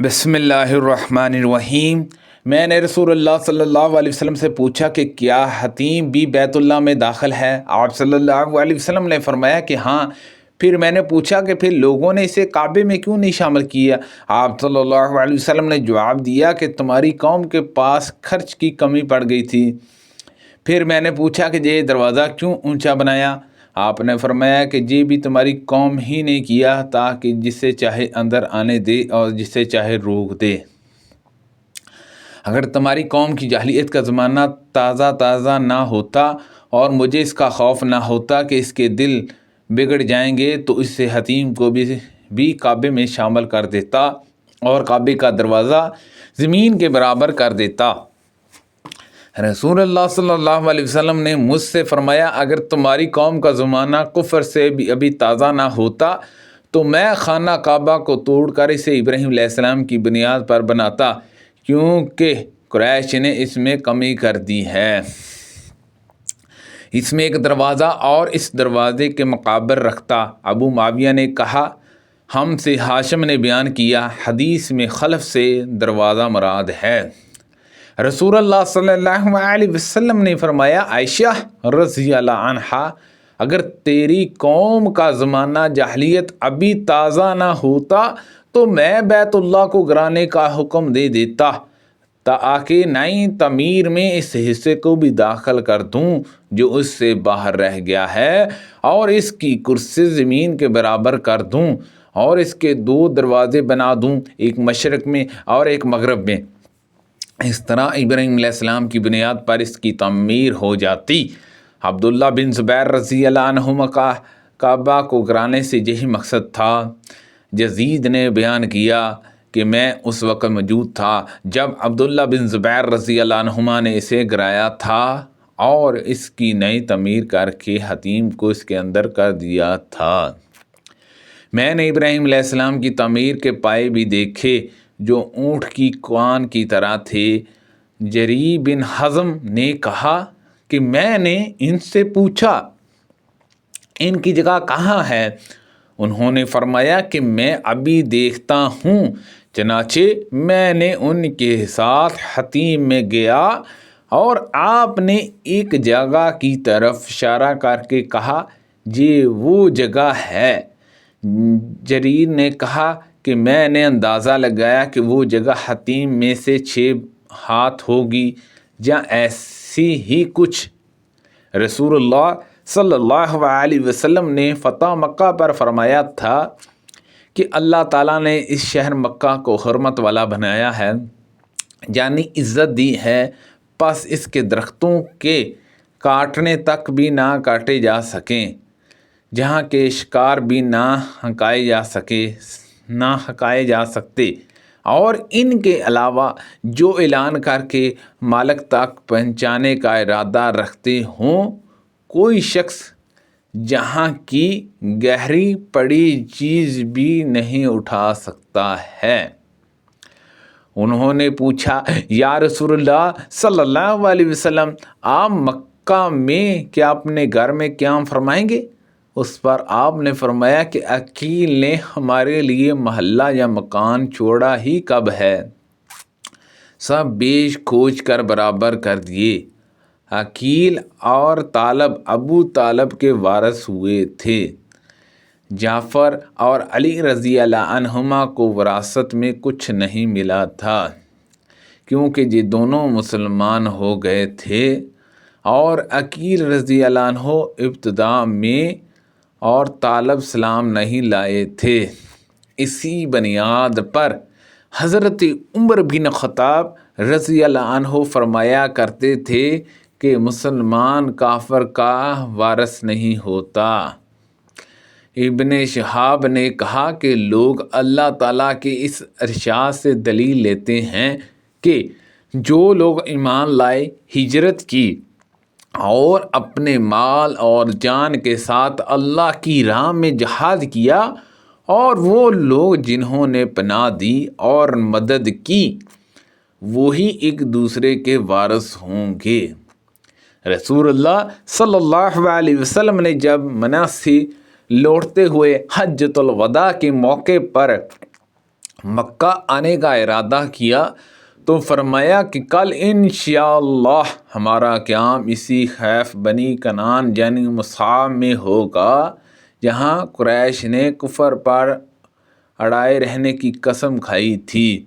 بسم اللہ الرحمن الرحیم۔ میں نے رسول اللہ صلی اللہ علیہ وسلم سے پوچھا کہ کیا حتیم بھی بیت اللہ میں داخل ہے؟ آپ صلی اللہ علیہ وسلم نے فرمایا کہ ہاں۔ پھر میں نے پوچھا کہ پھر لوگوں نے اسے کعبے میں کیوں نہیں شامل کیا؟ آپ صلی اللہ علیہ وسلم نے جواب دیا کہ تمہاری قوم کے پاس خرچ کی کمی پڑ گئی تھی۔ پھر میں نے پوچھا کہ یہ دروازہ کیوں اونچا بنایا؟ آپ نے فرمایا کہ یہ بھی تمہاری قوم ہی نے کیا تاکہ جسے چاہے اندر آنے دے اور جسے چاہے روک دے۔ اگر تمہاری قوم کی جاہلیت کا زمانہ تازہ نہ ہوتا اور مجھے اس کا خوف نہ ہوتا کہ اس کے دل بگڑ جائیں گے تو اس سے حتیم کو بھی کعبے میں شامل کر دیتا اور کعبے کا دروازہ زمین کے برابر کر دیتا۔ رسول اللہ صلی اللہ علیہ وسلم نے مجھ سے فرمایا اگر تمہاری قوم کا زمانہ کفر سے بھی ابھی تازہ نہ ہوتا تو میں خانہ کعبہ کو توڑ کر اسے ابراہیم علیہ السلام کی بنیاد پر بناتا، کیونکہ قریش نے اس میں کمی کر دی ہے۔ اس میں ایک دروازہ اور اس دروازے کے مقابر رکھتا۔ ابو معاویہ نے کہا ہم سے ہاشم نے بیان کیا، حدیث میں خلف سے دروازہ مراد ہے۔ رسول اللہ صلی اللہ علیہ وسلم نے فرمایا عائشہ رضی اللہ عنہا اگر تیری قوم کا زمانہ جاہلیت ابھی تازہ نہ ہوتا تو میں بیت اللہ کو گرانے کا حکم دے دیتا تاکہ نئی تعمیر میں اس حصے کو بھی داخل کر دوں جو اس سے باہر رہ گیا ہے اور اس کی کرسی زمین کے برابر کر دوں اور اس کے 2 دروازے بنا دوں، ایک مشرق میں اور ایک مغرب میں۔ اس طرح ابراہیم علیہ السلام کی بنیاد پر اس کی تعمیر ہو جاتی۔ عبداللہ بن زبیر رضی اللہ عنہما کا کعبہ کو گرانے سے یہی مقصد تھا۔ یزید نے بیان کیا کہ میں اس وقت موجود تھا جب عبداللہ بن زبیر رضی اللہ عنہما نے اسے گرایا تھا اور اس کی نئی تعمیر کر کے حتیم کو اس کے اندر کر دیا تھا۔ میں نے ابراہیم علیہ السلام کی تعمیر کے پائے بھی دیکھے جو اونٹ کی کان کی طرح تھے۔ جری بن حزم نے کہا کہ میں نے ان سے پوچھا ان کی جگہ کہاں ہے؟ انہوں نے فرمایا کہ میں ابھی دیکھتا ہوں۔ چنانچہ میں نے ان کے ساتھ حتیم میں گیا اور آپ نے ایک جگہ کی طرف اشارہ کر کے کہا یہ وہ جگہ ہے۔ جریر نے کہا کہ میں نے اندازہ لگایا کہ وہ جگہ حتیم میں سے 6 ہاتھ ہوگی یا ایسی ہی کچھ۔ رسول اللہ صلی اللہ علیہ وسلم نے فتح مکہ پر فرمایا تھا کہ اللہ تعالیٰ نے اس شہر مکہ کو حرمت والا بنایا ہے، یعنی عزت دی ہے، پس اس کے درختوں کے کاٹنے تک بھی نہ کاٹے جا سکیں، جہاں کے شکار بھی نہ ہکائے جا سکتے، اور ان کے علاوہ جو اعلان کر کے مالک تک پہنچانے کا ارادہ رکھتے ہوں کوئی شخص جہاں کی گہری پڑی چیز بھی نہیں اٹھا سکتا ہے۔ انہوں نے پوچھا یا رسول اللہ صلی اللہ علیہ وسلم آپ مکہ میں کیا اپنے گھر میں قیام فرمائیں گے؟ اس پر آپ نے فرمایا کہ عقیل نے ہمارے لیے محلہ یا مکان چھوڑا ہی کب ہے، سب بیچ کھوج کر برابر کر دیے۔ عقیل اور طالب ابو طالب کے وارث ہوئے تھے۔ جعفر اور علی رضی اللہ عنہما کو وراثت میں کچھ نہیں ملا تھا کیونکہ یہ دونوں مسلمان ہو گئے تھے، اور عقیل رضی اللہ عنہ ابتدا میں اور طالب سلام نہیں لائے تھے۔ اسی بنیاد پر حضرت عمر بن خطاب رضی اللہ عنہ فرمایا کرتے تھے کہ مسلمان کافر کا وارث نہیں ہوتا۔ ابن شہاب نے کہا کہ لوگ اللہ تعالیٰ کے اس ارشاد سے دلیل لیتے ہیں کہ جو لوگ ایمان لائے، ہجرت کی اور اپنے مال اور جان کے ساتھ اللہ کی راہ میں جہاد کیا، اور وہ لوگ جنہوں نے پناہ دی اور مدد کی، وہی ایک دوسرے کے وارث ہوں گے۔ رسول اللہ صلی اللہ علیہ وسلم نے جب منی سے لوٹتے ہوئے حجۃ الوداع کے موقع پر مکہ آنے کا ارادہ کیا تو فرمایا کہ کل انشاءاللہ ہمارا قیام اسی خیف بنی کنان یعنی مصعب میں ہوگا جہاں قریش نے کفر پر اڑائے رہنے کی قسم کھائی تھی۔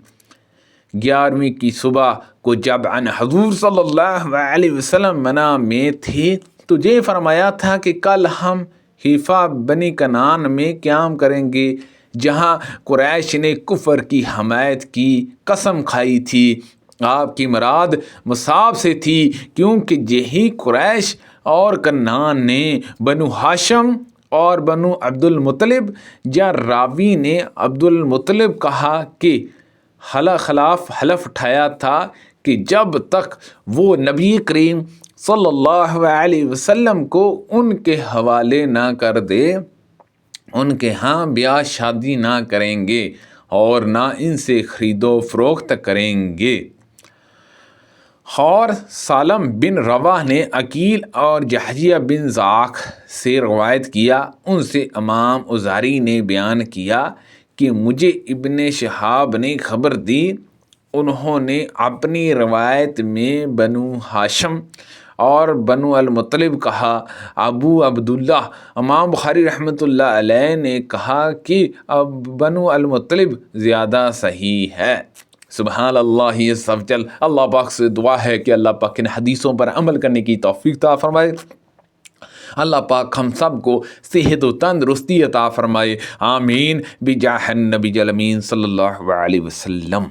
11ویں کی صبح کو جب ان حضور صلی اللہ علیہ وسلم منع میں تھے تو یہ فرمایا تھا کہ کل ہم حیفا بنی کنان میں قیام کریں گے جہاں قریش نے کفر کی حمایت کی قسم کھائی تھی۔ آپ کی مراد مصعب سے تھی کیونکہ یہی قریش اور کنان نے بنو ہاشم اور بنو عبد المطلب یا راوی نے عبد المطلب کہا کہ خلاف حلف اٹھایا تھا کہ جب تک وہ نبی کریم صلی اللہ علیہ وسلم کو ان کے حوالے نہ کر دے ان کے ہاں بیاہ شادی نہ کریں گے اور نہ ان سے خرید و فروخت کریں گے۔ اور سالم بن رواح نے عقیل اور جہجیہ بن زاق سے روایت کیا، ان سے امام ازاری نے بیان کیا کہ مجھے ابن شہاب نے خبر دی، انہوں نے اپنی روایت میں بنو ہاشم اور بنو المطلب کہا۔ ابو عبداللہ امام بخاری رحمۃ اللہ علیہ نے کہا کہ بنو المطلب زیادہ صحیح ہے۔ سبحان اللہ عز و جل۔ اللہ پاک سے دعا ہے کہ اللہ پاک ان حدیثوں پر عمل کرنے کی توفیق عطا فرمائے۔ اللہ پاک ہم سب کو صحت و تندرستی عطا فرمائے، آمین بجاہ النبی الامین صلی اللہ علیہ وسلم۔